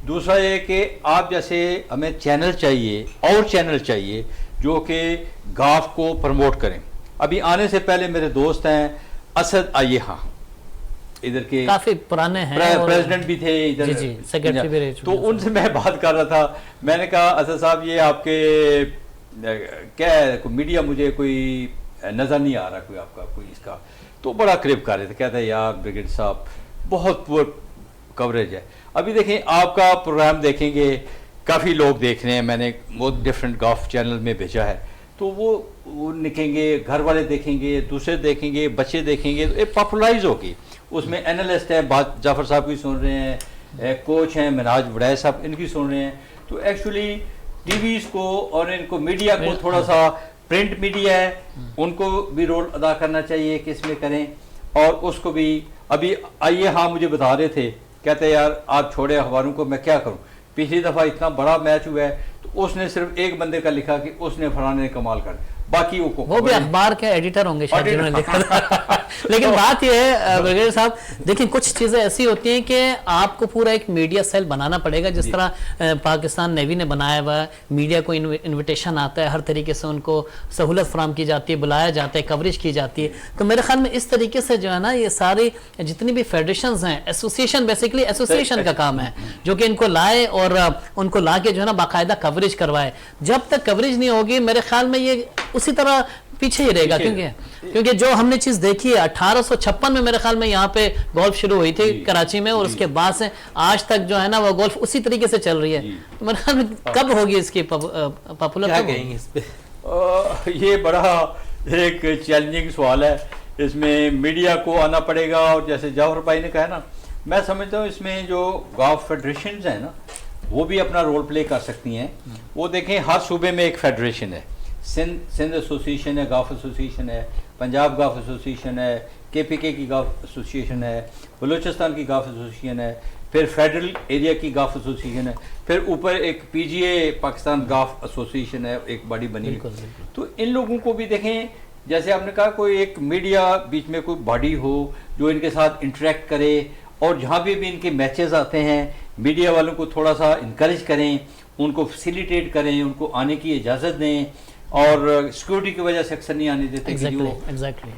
دوسرا یہ کہ آپ جیسے ہمیں چینل چاہیے اور چینل چاہیے جو کہ گاف کو پروموٹ کریں. ابھی آنے سے پہلے میرے دوست ہیں اسد آئیے, ہاں ادھر کے کافی پرانے ہیں, پریزیڈنٹ بھی تھے ادھر, جی سیکرٹری بھی رہ چکے, تو ان سے میں بات کر رہا تھا. میں نے کہا اسد صاحب یہ آپ کے کیا ہے, میڈیا مجھے کوئی نظر نہیں آ رہا کوئی آپ کا کوئی اس کا. تو بڑا قریب کر رہے تھے, کہتے ہیں یار بریگیڈ صاحب بہت پور کوریج ہے. ابھی دیکھیں آپ کا پروگرام دیکھیں گے, کافی لوگ دیکھ رہے ہیں, میں نے بہت ڈفرینٹ گاف چینل میں بھیجا ہے, تو وہ نکلیں گے, گھر والے دیکھیں گے, دوسرے دیکھیں گے, بچے دیکھیں گے, تو ایک پاپولرائز ہوگی. اس میں اینالسٹ ہیں, بات جعفر صاحب کی سن رہے ہیں, کوچ ہیں مناج وڑائے صاحب, ان کی سن رہے ہیں. تو ایکچولی ٹی ویز کو اور ان کو میڈیا کو تھوڑا سا, پرنٹ میڈیا ہے ان کو بھی رول ادا کرنا چاہیے کہ اس میں کریں, اور اس کو بھی. ابھی آئیے ہاں مجھے بتا رہے تھے, کہتے یار آپ چھوڑے اخباروں کو, میں کیا کروں, پچھلی دفعہ اتنا بڑا میچ ہوا ہے تو اس نے صرف ایک بندے کا لکھا کہ اس نے فلانے نے کمال کر, باقی وہ بھی اخبار کے ایڈیٹر ہوں گے شاید جنہوں نے لکھا. لیکن بات یہ ہے بریگیڈیئر صاحب, دیکھیں کچھ چیزیں ایسی ہوتی ہیں کہ آپ کو پورا ایک میڈیا سیل بنانا پڑے گا, جس طرح پاکستان نیوی نے بنایا ہوا ہے. میڈیا کو انویٹیشن آتا ہے, ہر طریقے سے ان کو سہولت فراہم کی جاتی ہے, بلایا جاتا ہے, کوریج کی جاتی ہے. تو میرے خیال میں اس طریقے سے جو ہے نا, یہ ساری جتنی بھی فیڈریشنز ہیں, ایسوسیشن بیسیکلی ایسوسیشن کا کام ہے جو کہ ان کو لائے اور ان کو لا کے جو ہے نا باقاعدہ کوریج کروائے. جب تک کوریج نہیں ہوگی میرے خیال میں یہ اسی طرح پیچھے ہی رہے گا, کیونکہ جو ہم نے چیز دیکھی ہے 1856 میں میرے خیال میں یہاں پہ گولف شروع ہوئی تھی کراچی میں, اور اس کے بعد سے آج تک جو ہے نا وہ گولف اسی طریقے سے چل رہی ہے. میرے خیال میں کب ہوگی اس کی پاپولر, کیا کہیں گے اس پہ؟ یہ بڑا ایک چیلنجنگ سوال ہے, اس میں میڈیا کو آنا پڑے گا. اور جیسے جعفر بھائی نے کہا نا, میں سمجھتا ہوں اس میں جو گولف فیڈریشنز ہیں نا وہ بھی اپنا رول پلے کر سکتی ہیں. وہ دیکھیں ہر صوبے میں ایک فیڈریشن ہے, سندھ ایسوسیشن ہے, گاف ایسوسیشن ہے, پنجاب گاف ایسوسیشن ہے, کے پی کے کی گاف ایسوسیشن ہے, بلوچستان کی گاف ایسوسیشن ہے, پھر فیڈرل ایریا کی گاف ایسوسیشن ہے, پھر اوپر ایک پی جی اے پاکستان گاف ایسوسیشن ہے, ایک باڈی بنی. تو ان لوگوں کو بھی دیکھیں, جیسے آپ نے کہا کوئی ایک میڈیا بیچ میں کوئی باڈی ہو جو ان کے ساتھ انٹریکٹ کرے, اور جہاں بھی ان کے میچز آتے ہیں میڈیا والوں کو تھوڑا سا انکریج کریں, ان کو فیسیلیٹیٹ کریں, ان کو آنے کی اجازت دیں. اور سیکورٹی کی وجہ سے اکثر نہیں آنے دیتے کہ جو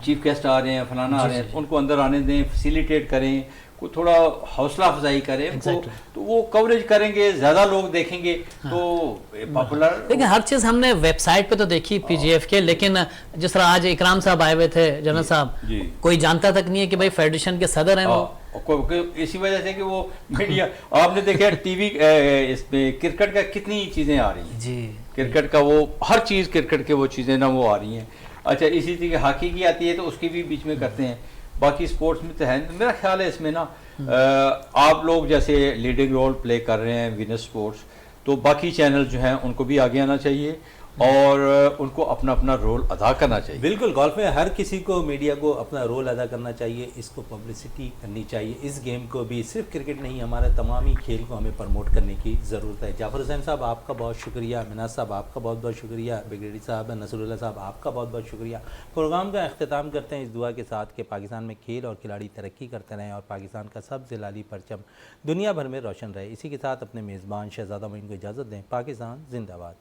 چیف گیسٹ آ رہے ہیں, فلانا آ رہے ہیں, ان کو اندر آنے دیں, فیسیلیٹیٹ کریں, کو تھوڑا حوصلہ افزائی کریں ان کو, تو وہ کوریج کریں گے, زیادہ لوگ دیکھیں گے تو پاپولر. لیکن ہر چیز ہم نے ویب سائٹ پہ تو دیکھی پی جی ایف کے, لیکن جس طرح آج اکرام صاحب آئے ہوئے تھے جنرل صاحب, کوئی جانتا تک نہیں ہے کہ بھائی فیڈریشن کے صدر ہیں وہ, اسی وجہ سے کہ وہ میڈیا آپ نے دیکھا ٹی وی اس میں کرکٹ کا کتنی چیزیں آ رہی ہیں, جی کرکٹ کا وہ ہر چیز کرکٹ کے وہ چیزیں نا وہ آ رہی ہیں. اچھا اسی طریقے ہاکی کی آتی ہے تو اس کی بھی بیچ میں کرتے ہیں, باقی سپورٹس میں تو ہے. میرا خیال ہے اس میں نا آپ لوگ جیسے لیڈنگ رول پلے کر رہے ہیں وینس سپورٹس, تو باقی چینل جو ہیں ان کو بھی آگے آنا چاہیے اور ان کو اپنا اپنا رول ادا کرنا چاہیے. بالکل, گولف میں ہر کسی کو, میڈیا کو اپنا رول ادا کرنا چاہیے, اس کو پبلسٹی کرنی چاہیے. اس گیم کو بھی صرف کرکٹ نہیں, ہمارے تمام ہی کھیل کو ہمیں پروموٹ کرنے کی ضرورت ہے. جعفر حسین صاحب آپ کا بہت شکریہ, مناز صاحب آپ کا بہت بہت شکریہ, بریگیڈیئر صاحب نصر اللہ صاحب آپ کا بہت بہت شکریہ. پروگرام کا اختتام کرتے ہیں اس دعا کے ساتھ کہ پاکستان میں کھیل اور کھلاڑی ترقی کرتے رہیں اور پاکستان کا سبز لالی پرچم دنیا بھر میں روشن رہے. اسی کے ساتھ اپنے میزبان شہزادہ معین کو اجازت دیں. پاکستان زندہ باد.